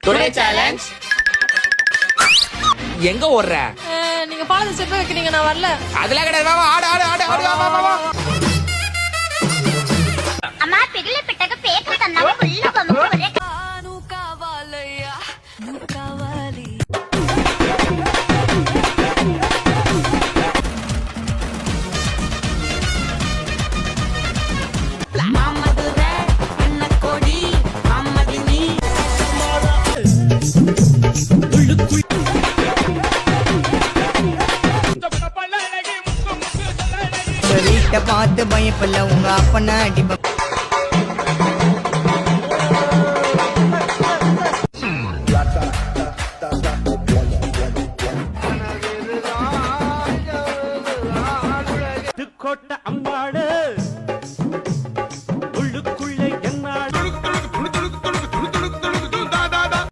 Today challenge. எங்க ஓடுற? நீங்க பாலத்தை செப்ப வைக்கிறீங்க, நான் வரல. அதெல்லாம் கிடையாது. வா, ஆடு ஆடு ஆடு ஆடு வா வா வா. అమ్మా పిగిలి పెట్టక పేక కన్నావు ఫుల్ బొమ్మకు నువ్వు కావాలయ్యా, నువ్వు కావాలి. வீட்டை பார்த்து பயப்பல்ல உங்க அப்பனா அடிப்ப